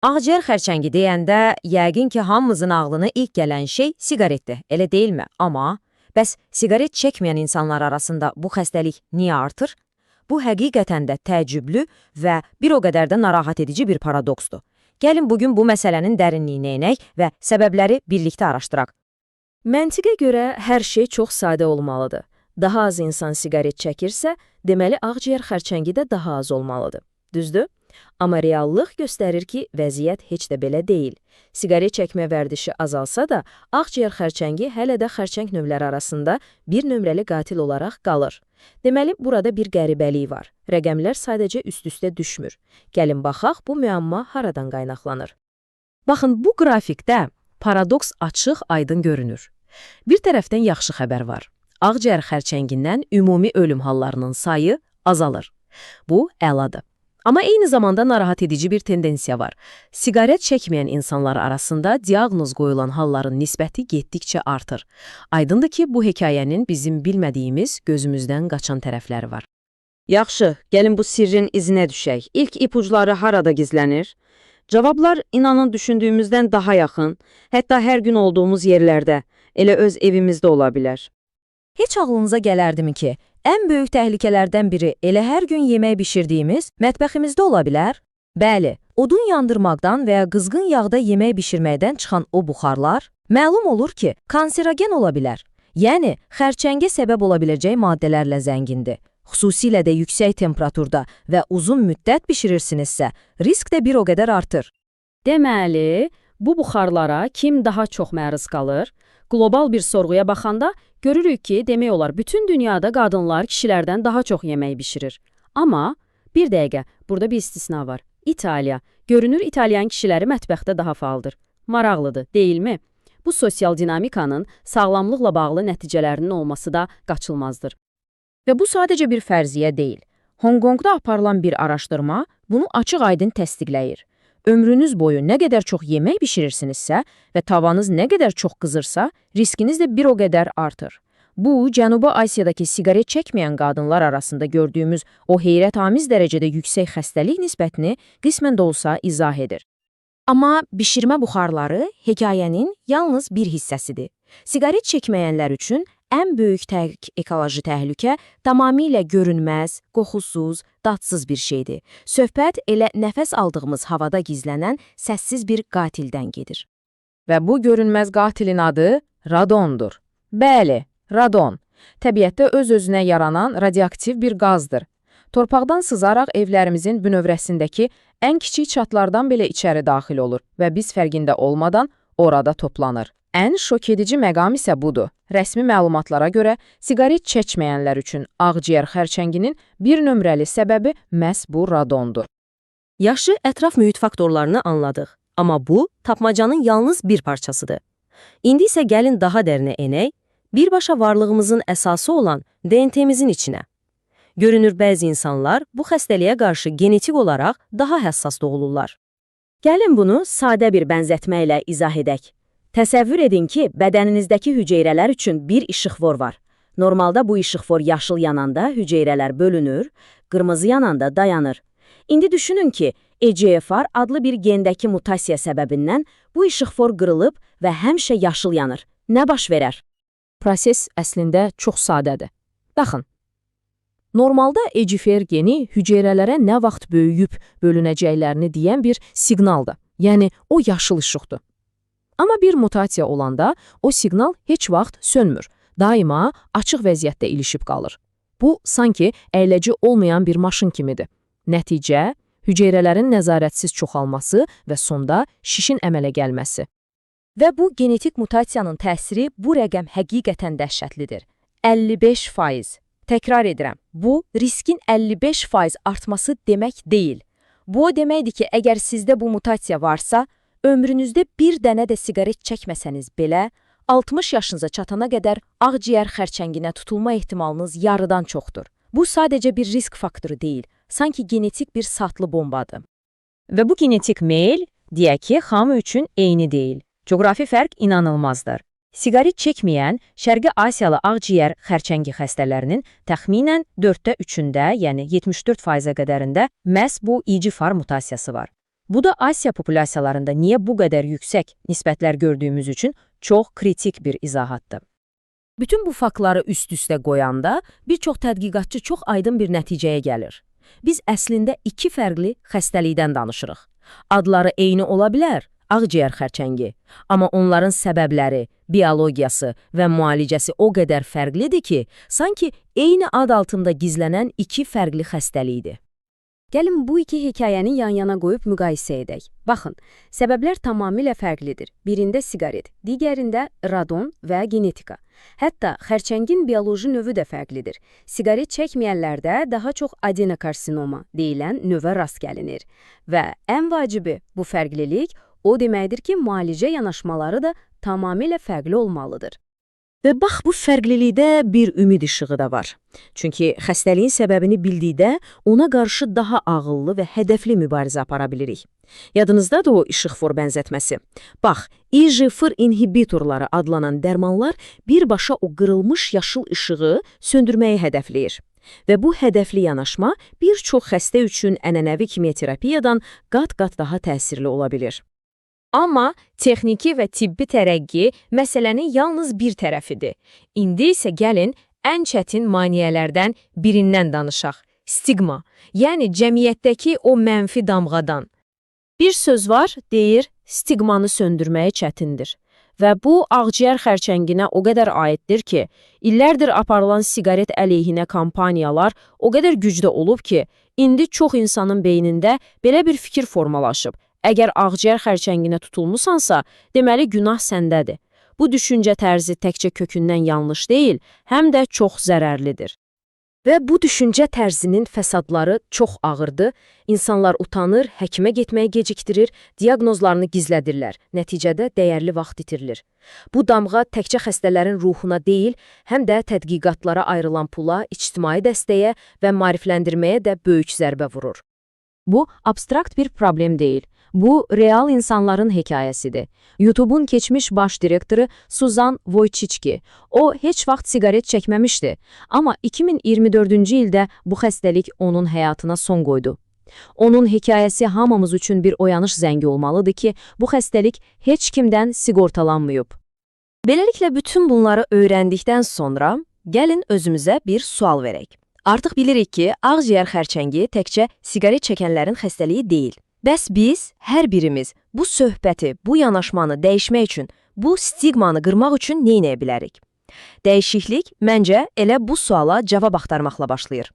Ağciyər xərçəngi deyəndə yəqin ki, hamımızın ağlına ilk gələn şey siqaretdir, elə deyilmi? Amma bəs siqaret çəkməyən insanlar arasında bu xəstəlik niyə artır? Bu həqiqətən də təəccüblü və bir o qədər də narahat edici bir paradoksdur. Gəlin bugün bu məsələnin dərinliyinə enək və səbəbləri birlikdə araşdıraq. Məntiqə görə hər şey çox sadə olmalıdır. Daha az insan siqaret çəkirsə, deməli ağciyər xərçəngi də daha az olmalıdır. Düzdür? Amma reallıq göstərir ki, vəziyyət heç də belə deyil. Siqaret çəkmə vərdişi azalsa da, ağciyər xərçəngi hələ də xərçəng növləri arasında bir nömrəli qatil olaraq qalır. Deməli, burada bir qəribəlik var. Rəqəmlər sadəcə üst-üstə düşmür. Gəlin baxaq, bu müəmma haradan qaynaqlanır. Baxın, bu qrafikdə paradoks açıq, aydın görünür. Bir tərəfdən yaxşı xəbər var. Ağciyər xərçəngindən ümumi ölüm hallarının sayı azalır. Bu, əladır. Amma eyni zamanda narahat edici bir tendensiya var. Siqaret çəkməyən insanlar arasında diaqnoz qoyulan halların nisbəti getdikcə artır. Aydındır ki, bu hekayənin bizim bilmədiyimiz, gözümüzdən qaçan tərəfləri var. Yaxşı, gəlin bu sirrin izinə düşək. İlk ipucları harada gizlənir? Cavablar inanın düşündüyümüzdən daha yaxın, hətta hər gün olduğumuz yerlərdə, elə öz evimizdə ola bilər. Heç ağlınıza gələrdimi ki, ən böyük təhlükələrdən biri elə hər gün yemək bişirdiyimiz mətbəximizdə ola bilər? Bəli, odun yandırmaqdan və ya qızğın yağda yemək bişirməkdən çıxan o buxarlar, məlum olur ki, kanserogen ola bilər. Yəni, xərçəngə səbəb ola biləcək maddələrlə zəngindir. Xüsusilə də yüksək temperaturda və uzun müddət bişirirsinizsə, risk də bir o qədər artır. Deməli, bu buxarlara kim daha çox məruz qalır? Qlobal bir sorğuya baxanda görürük ki, demək olar, bütün dünyada qadınlar kişilərdən daha çox yemək bişirir. Amma, bir dəqiqə, burada bir istisna var. İtaliya. Görünür, İtalyan kişiləri mətbəxdə daha faaldır. Maraqlıdır, deyilmi? Bu sosial dinamikanın sağlamlıqla bağlı nəticələrinin olması da qaçılmazdır. Və bu sadəcə bir fərziyyə deyil. Honqongda aparılan bir araşdırma bunu açıq-aydın təsdiqləyir. Ömrünüz boyu nə qədər çox yemək bişirirsinizsə və tavanız nə qədər çox qızırsa, riskiniz də bir o qədər artır. Bu, Cənubi Asiyadakı siqaret çəkməyən qadınlar arasında gördüyümüz o heyrətamiz dərəcədə yüksək xəstəlik nisbətini qismən də olsa izah edir. Amma bişirmə buxarları hekayənin yalnız bir hissəsidir. Siqaret çəkməyənlər üçün ən böyük ekoloji təhlükə tamamilə görünməz, qoxusuz, dadsız bir şeydir. Söhbət elə nəfəs aldığımız havada gizlənən səssiz bir qatildən gedir. Və bu görünməz qatilin adı radondur. Bəli, radon. Təbiətdə öz-özünə yaranan radioaktiv bir qazdır. Torpaqdan sızaraq evlərimizin bünövrəsindəki ən kiçik çatlardan belə içəri daxil olur və biz fərqində olmadan orada toplanır. Ən şok edici məqam isə budur. Rəsmi məlumatlara görə, siqaret çəkməyənlər üçün ağciyər xərçənginin bir nömrəli səbəbi məhz bu radondur. Yaxşı, ətraf mühit faktorlarını anladıq. Amma bu, tapmacanın yalnız bir parçasıdır. İndi isə gəlin daha dərinə enək, birbaşa varlığımızın əsası olan DNT-mizin içinə. Görünür, bəzi insanlar bu xəstəliyə qarşı genetik olaraq daha həssas doğulurlar. Gəlin bunu sadə bir bənzətmə ilə izah edək. Təsəvvür edin ki, bədəninizdəki hüceyrələr üçün bir işıqfor var. Normalda bu işıqfor yaşıl yananda hüceyrələr bölünür, qırmızı yananda dayanır. İndi düşünün ki, EGFR adlı bir gendəki mutasiya səbəbindən bu işıqfor qırılıb və həmişə yaşıl yanır. Nə baş verər? Proses əslində çox sadədir. Baxın, normalda EGFR geni hüceyrələrə nə vaxt böyüyüb bölünəcəklərini deyən bir siqnaldır. Yəni, o yaşıl işıqdır. Amma bir mutasiya olanda o siqnal heç vaxt sönmür, daima açıq vəziyyətdə ilişib qalır. Bu, sanki əyləci olmayan bir maşın kimidir. Nəticə, hüceyrələrin nəzarətsiz çoxalması və sonda şişin əmələ gəlməsi. Və bu genetik mutasiyanın təsiri bu rəqəm həqiqətən dəhşətlidir. 55%. Təkrar edirəm, bu riskin 55% artması demək deyil. Bu o deməkdir ki, əgər sizdə bu mutasiya varsa, ömrünüzdə bir dənə də siqaret çəkməsəniz belə, 60 yaşınıza çatana qədər ağciyər xərçənginə tutulma ehtimalınız yarıdan çoxdur. Bu sadəcə bir risk faktoru deyil, sanki genetik bir satlı bombadır. Və bu genetik meyl, deyək ki, hamı üçün eyni deyil. Coğrafi fərq inanılmazdır. Siqaret çəkməyən Şərqi Asiyalı ağciyər xərçəngi xəstələrinin təxminən 4/3-də, yəni 74%-ə qədərində məhz bu EGFR mutasiyası var. Bu da Asiya populyasiyalarında niyə bu qədər yüksək nisbətlər gördüyümüz üçün çox kritik bir izahatdır. Bütün bu faktları üst-üstə qoyanda bir çox tədqiqatçı çox aydın bir nəticəyə gəlir. Biz əslində iki fərqli xəstəlikdən danışırıq. Adları eyni ola bilər, ağciyər xərçəngi, amma onların səbəbləri, biologiyası və müalicəsi o qədər fərqlidir ki, sanki eyni ad altında gizlənən iki fərqli xəstəlikdir. Gəlin bu iki hekayəni yan-yana qoyub müqayisə edək. Baxın, səbəblər tamamilə fərqlidir. Birində siqaret, digərində radon və genetika. Hətta xərçəngin bioloji növü də fərqlidir. Siqaret çəkməyənlərdə daha çox adenokarsinoma deyilən növə rast gəlinir. Və ən vacibi bu fərqlilik o deməkdir ki, müalicə yanaşmaları da tamamilə fərqli olmalıdır. Və bax, bu fərqlilikdə bir ümid işığı da var. Çünki xəstəliyin səbəbini bildikdə ona qarşı daha ağıllı və hədəfli mübarizə apara bilirik. Yadınızdadır o işıqfor bənzətməsi. Bax, IgF inhibitorları adlanan dərmanlar birbaşa o qırılmış yaşıl işığı söndürməyi hədəfləyir. Və bu hədəfli yanaşma bir çox xəstə üçün ənənəvi kimioterapiyadan qat-qat daha təsirli ola bilir. Amma texniki və tibbi tərəqqi məsələnin yalnız bir tərəfidir. İndi isə gəlin ən çətin maneələrdən birindən danışaq. Stigma, yəni cəmiyyətdəki o mənfi damğadan. Bir söz var, deyir, stigmanı söndürməyi çətindir. Və bu, ağciyər xərçənginə o qədər aiddir ki, illərdir aparılan siqaret əleyhinə kampaniyalar o qədər güclü olub ki, indi çox insanın beynində belə bir fikir formalaşıb. Əgər ağciyər xərçənginə tutulmusansa, deməli günah səndədir. Bu düşüncə tərzi təkcə kökündən yanlış deyil, həm də çox zərərlidir. Və bu düşüncə tərzinin fəsadları çox ağırdır. İnsanlar utanır, həkimə getməyi gecikdirir, diaqnozlarını gizlədirlər. Nəticədə dəyərli vaxt itirilir. Bu damğa təkcə xəstələrin ruhuna deyil, həm də tədqiqatlara ayrılan pula, ictimai dəstəyə və maarifləndirməyə də böyük zərbə vurur. Bu, abstrakt bir problem deyil. Bu, real insanların hekayəsidir. YouTube'un keçmiş baş direktoru Suzan Wojcicki. O, heç vaxt siqaret çəkməmişdi. Amma 2024-cü ildə bu xəstəlik onun həyatına son qoydu. Onun hekayəsi hamımız üçün bir oyanış zəngi olmalıdır ki, bu xəstəlik heç kimdən sigortalanmayıb. Beləliklə, bütün bunları öyrəndikdən sonra, gəlin özümüzə bir sual verək. Artıq bilirik ki, ağciyər xərçəngi təkcə siqaret çəkənlərin xəstəliyi deyil. Bəs biz, hər birimiz bu söhbəti, bu yanaşmanı dəyişmək üçün, bu stigmanı qırmaq üçün nə edə bilərik? Dəyişiklik, məncə, elə bu suala cavab axtarmaqla başlayır.